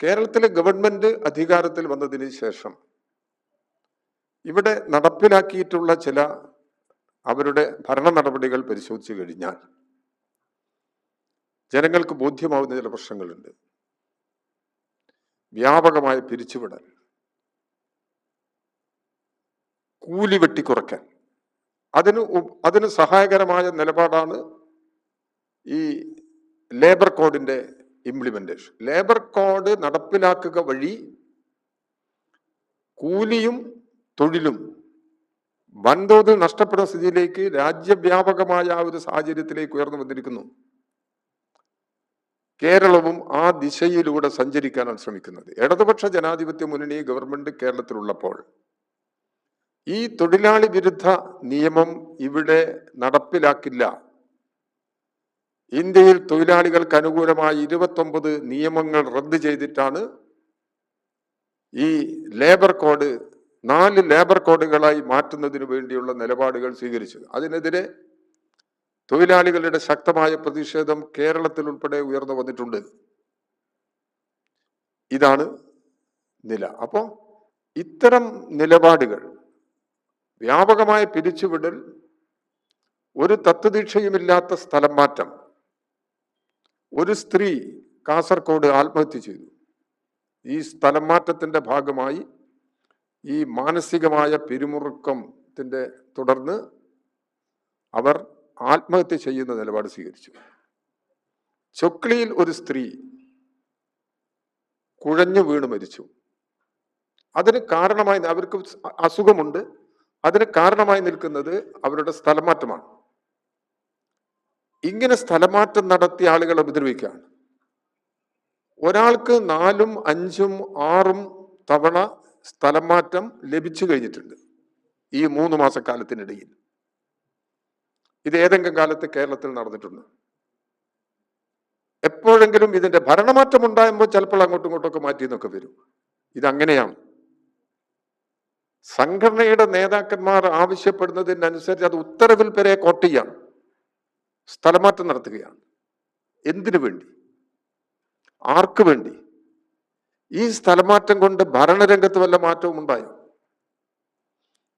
കേരളത്തിലെ ഗവൺമെന്റ് അധികാരത്തിൽ വന്നതിന് ശേഷം ഇവിടെ നടപ്പിലാക്കിയിട്ടുള്ള ചില അവരുടെ ഭരണ നടപടികൾ പരിശോധിച്ചു കഴിഞ്ഞാൽ ജനങ്ങൾക്ക് ബോധ്യമാവുന്ന ചില പ്രശ്നങ്ങളുണ്ട്. വ്യാപകമായ പിരിച്ചുവിടൽ, കൂലി വെട്ടിക്കുറയ്ക്കൽ, അതിന് സഹായകരമായ നിലപാടാണ് ഈ ലേബർ കോഡിന്റെ ഇംപ്ലിമെന്റേഷൻ. ലേബർ കോഡ് നടപ്പിലാക്കുക വഴി കൂലിയും തൊഴിലും വൻതോതിൽ നഷ്ടപ്പെടുന്ന സ്ഥിതിയിലേക്ക് രാജ്യവ്യാപകമായ ആ ഒരു സാഹചര്യത്തിലേക്ക് ഉയർന്നു വന്നിരിക്കുന്നു. കേരളവും ആ ദിശയിലൂടെ സഞ്ചരിക്കാനാണ് ശ്രമിക്കുന്നത്. ഇടതുപക്ഷ ജനാധിപത്യ മുന്നണി ഗവൺമെന്റ് കേരളത്തിലുള്ളപ്പോൾ ഈ തൊഴിലാളി വിരുദ്ധ നിയമം ഇവിടെ നടപ്പിലാക്കില്ല. ഇന്ത്യയിൽ തൊഴിലാളികൾക്ക് അനുകൂലമായി 29 നിയമങ്ങൾ റദ്ദ് ചെയ്തിട്ടാണ് ഈ ലേബർ കോഡ് 4 ലേബർ കോഡുകളായി മാറ്റുന്നതിന് വേണ്ടിയുള്ള നിലപാടുകൾ സ്വീകരിച്ചത്. അതിനെതിരെ തൊഴിലാളികളുടെ ശക്തമായ പ്രതിഷേധം കേരളത്തിൽ ഉൾപ്പെടെ ഉയർന്നു വന്നിട്ടുണ്ട്. ഇതാണ് നില. അപ്പോ ഇത്തരം നിലപാടുകൾ, വ്യാപകമായ പിരിച്ചുവിടൽ, ഒരു തത്വദീക്ഷയുമില്ലാത്ത സ്ഥലം മാറ്റം, ഒരു സ്ത്രീ കാസർഗോഡ് ആത്മഹത്യ ചെയ്തു. ഈ സ്ഥലം മാറ്റത്തിന്റെ ഭാഗമായി ഈ മാനസികമായ പിരിമുറുക്കത്തിന്റെ തുടർന്ന് അവർ ആത്മഹത്യ ചെയ്യുന്ന നിലപാട് സ്വീകരിച്ചു. ചൊക്ലിയിൽ ഒരു സ്ത്രീ കുഴഞ്ഞു വീണ് മരിച്ചു. അതിന് കാരണമായി, അവർക്ക് അസുഖമുണ്ട്, അതിന് കാരണമായി നിൽക്കുന്നത് അവരുടെ സ്ഥലമാറ്റമാണ്. ഇങ്ങനെ സ്ഥലമാറ്റം നടത്തിയ ആളുകളെ ഉപദ്രവിക്കുകയാണ്. ഒരാൾക്ക് 4ഉം 5ഉം 6ഉം തവണ സ്ഥലം മാറ്റം ലഭിച്ചു കഴിഞ്ഞിട്ടുണ്ട് ഈ 3 മാസക്കാലത്തിനിടയിൽ. ഇത് ഏതെങ്കിലും കാലത്ത് കേരളത്തിൽ നടന്നിട്ടുണ്ട്? എപ്പോഴെങ്കിലും ഇതിന്റെ ഭരണമാറ്റം ഉണ്ടാകുമ്പോൾ ചിലപ്പോൾ അങ്ങോട്ടും ഇങ്ങോട്ടൊക്കെ മാറ്റി എന്നൊക്കെ വരും. ഇതങ്ങനെയാണ്. സംഘടനയുടെ നേതാക്കന്മാർ ആവശ്യപ്പെടുന്നതിനനുസരിച്ച് അത് ഉത്തരവിൽ വരെ കോട്ട് ചെയ്യാം, സ്ഥലമാറ്റം നടത്തുകയാണ്. എന്തിനു വേണ്ടി? ആർക്ക് വേണ്ടി? ഈ സ്ഥലമാറ്റം കൊണ്ട് ഭരണരംഗത്ത് വല്ല മാറ്റവും ഉണ്ടായോ?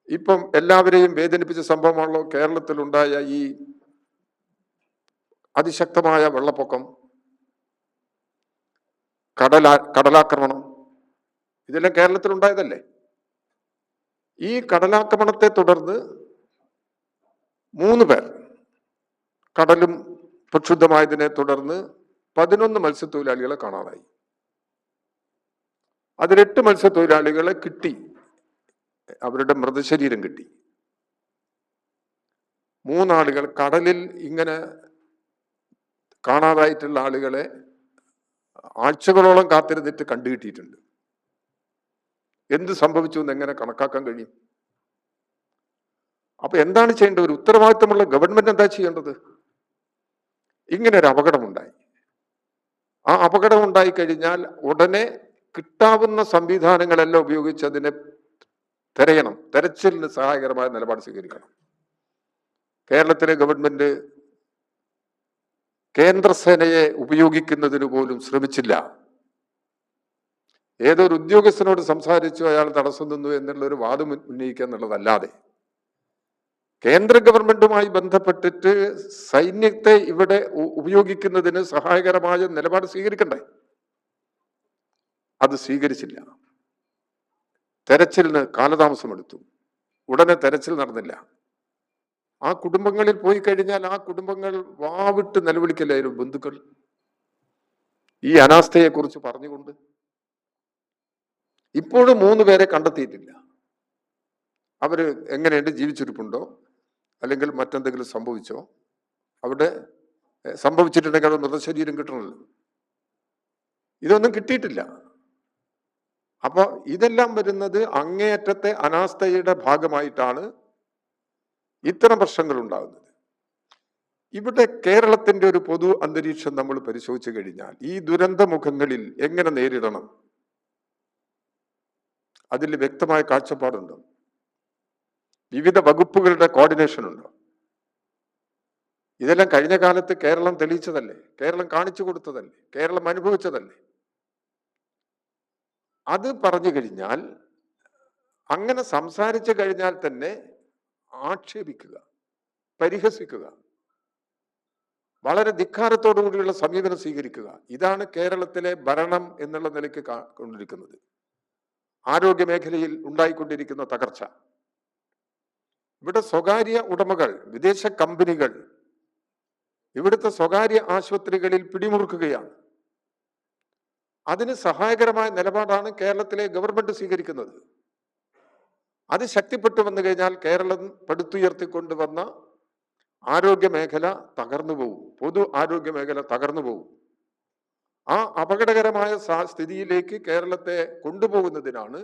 ഇപ്പം എല്ലാവരെയും വേദനിപ്പിച്ച സംഭവമാണല്ലോ കേരളത്തിൽ ഉണ്ടായ ഈ അതിശക്തമായ വെള്ളപ്പൊക്കം, കടലാക്രമണം. ഇതെല്ലാം കേരളത്തിൽ ഉണ്ടായതല്ലേ? ഈ കടലാക്രമണത്തെ തുടർന്ന് 3 പേർ, കടലും പ്രക്ഷുബ്ധമായതിനെ തുടർന്ന് 11 മത്സ്യത്തൊഴിലാളികളെ കാണാതായി. അതിൽ 8 മത്സ്യത്തൊഴിലാളികളെ കിട്ടി, അവരുടെ മൃതശരീരം കിട്ടി. 3 ആളുകൾ കടലിൽ ഇങ്ങനെ കാണാതായിട്ടുള്ള ആളുകളെ ആഴ്ചകളോളം കാത്തിരുന്നിട്ട് കണ്ടുകിട്ടിയിട്ടുണ്ട്. എന്ത് സംഭവിച്ചു എന്ന് എങ്ങനെ കണക്കാക്കാൻ കഴിയും? അപ്പൊ എന്താണ് ചെയ്യേണ്ടത്? ഒരു ഉത്തരവാദിത്തമുള്ള ഗവൺമെന്റ് എന്താ ചെയ്യേണ്ടത്? ഇങ്ങനെ ഒരു അപകടമുണ്ടായി. ആ അപകടം ഉണ്ടായി കഴിഞ്ഞാൽ ഉടനെ കിട്ടാവുന്ന സംവിധാനങ്ങളെല്ലാം ഉപയോഗിച്ച് അതിനെ തെരയണം. തെരച്ചിലിന് സഹായകരമായ നിലപാട് സ്വീകരിക്കണം. കേരളത്തിലെ ഗവൺമെന്റ് കേന്ദ്രസേനയെ ഉപയോഗിക്കുന്നതിന് പോലും ശ്രമിച്ചില്ല. ഏതൊരു ഉദ്യോഗസ്ഥനോട് സംസാരിച്ചു, അയാൾ തടസ്സം നിന്നു എന്നുള്ളൊരു വാദം ഉന്നയിക്കുക എന്നുള്ളതല്ലാതെ കേന്ദ്ര ഗവൺമെന്റുമായി ബന്ധപ്പെട്ടിട്ട് സൈന്യത്തെ ഇവിടെ ഉപയോഗിക്കുന്നതിന് സഹായകരമായ നിലപാട് സ്വീകരിക്കണ്ടേ? അത് സ്വീകരിച്ചില്ല. തെരച്ചിലിന് കാലതാമസമെടുത്തു. ഉടനെ തെരച്ചിൽ നടന്നില്ല. ആ കുടുംബങ്ങളിൽ പോയി കഴിഞ്ഞാൽ ആ കുടുംബങ്ങൾ വാവിട്ട് നിലവിളിക്കലായിരുന്നു ബന്ധുക്കൾ ഈ അനാസ്ഥയെ കുറിച്ച് പറഞ്ഞുകൊണ്ട്. ഇപ്പോഴും 3 പേരെ കണ്ടെത്തിയിട്ടില്ല. അവര് എങ്ങനെയുണ്ട്, ജീവിച്ചിരിപ്പുണ്ടോ, അല്ലെങ്കിൽ മറ്റെന്തെങ്കിലും സംഭവിച്ചോ? അവിടെ സംഭവിച്ചിട്ടുണ്ടെങ്കിൽ അത് മൃതശരീരം കിട്ടണമല്ലോ. ഇതൊന്നും കിട്ടിയിട്ടില്ല. അപ്പൊ ഇതെല്ലാം വരുന്നത് അങ്ങേയറ്റത്തെ അനാസ്ഥയുടെ ഭാഗമായിട്ടാണ് ഇത്തരം പ്രശ്നങ്ങൾ ഉണ്ടാകുന്നത്. ഇവിടെ കേരളത്തിന്റെ ഒരു പൊതു അന്തരീക്ഷം നമ്മൾ പരിശോധിച്ചു കഴിഞ്ഞാൽ ഈ ദുരന്തമുഖങ്ങളിൽ എങ്ങനെ നേരിടണം, അതിൽ വ്യക്തമായ കാഴ്ചപ്പാടുണ്ടോ? വിവിധ വകുപ്പുകളുടെ കോർഡിനേഷൻ ഉണ്ടോ? ഇതെല്ലാം കഴിഞ്ഞ കാലത്ത് കേരളം തെളിയിച്ചതല്ലേ? കേരളം കാണിച്ചു കൊടുത്തതല്ലേ? കേരളം അനുഭവിച്ചതല്ലേ? അത് പറഞ്ഞു കഴിഞ്ഞാൽ, അങ്ങനെ സംസാരിച്ചു കഴിഞ്ഞാൽ തന്നെ ആക്ഷേപിക്കുക, പരിഹസിക്കുക, വളരെ ധിക്കാരത്തോടു കൂടിയുള്ള സമീപനം സ്വീകരിക്കുക. ഇതാണ് കേരളത്തിലെ ഭരണം എന്നുള്ള നിലയ്ക്ക് കൊണ്ടിരിക്കുന്നത്. ആരോഗ്യ മേഖലയിൽ ഉണ്ടായിക്കൊണ്ടിരിക്കുന്ന തകർച്ച. ഇവിടെ സ്വകാര്യ ഉടമകൾ, വിദേശ കമ്പനികൾ ഇവിടുത്തെ സ്വകാര്യ ആശുപത്രികളിൽ പിടിമുറുക്കുകയാണ്. അതിന് സഹായകരമായ നിലപാടാണ് കേരളത്തിലെ ഗവൺമെന്റ് സ്വീകരിക്കുന്നത്. അത് ശക്തിപ്പെട്ടു വന്നു കഴിഞ്ഞാൽ കേരളം പടുത്തുയർത്തിക്കൊണ്ടുവന്ന ആരോഗ്യ മേഖല തകർന്നു പോകും, പൊതു ആരോഗ്യ മേഖല തകർന്നു പോകും. ആ അപകടകരമായ സ്ഥിതിയിലേക്ക് കേരളത്തെ കൊണ്ടുപോകുന്നതിനാണ്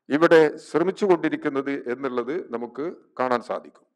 ഇവിടെ ശ്രമിച്ചുകൊണ്ടിരിക്കുന്നത് എന്നുള്ളത് നമുക്ക് കാണാൻ സാധിക്കും.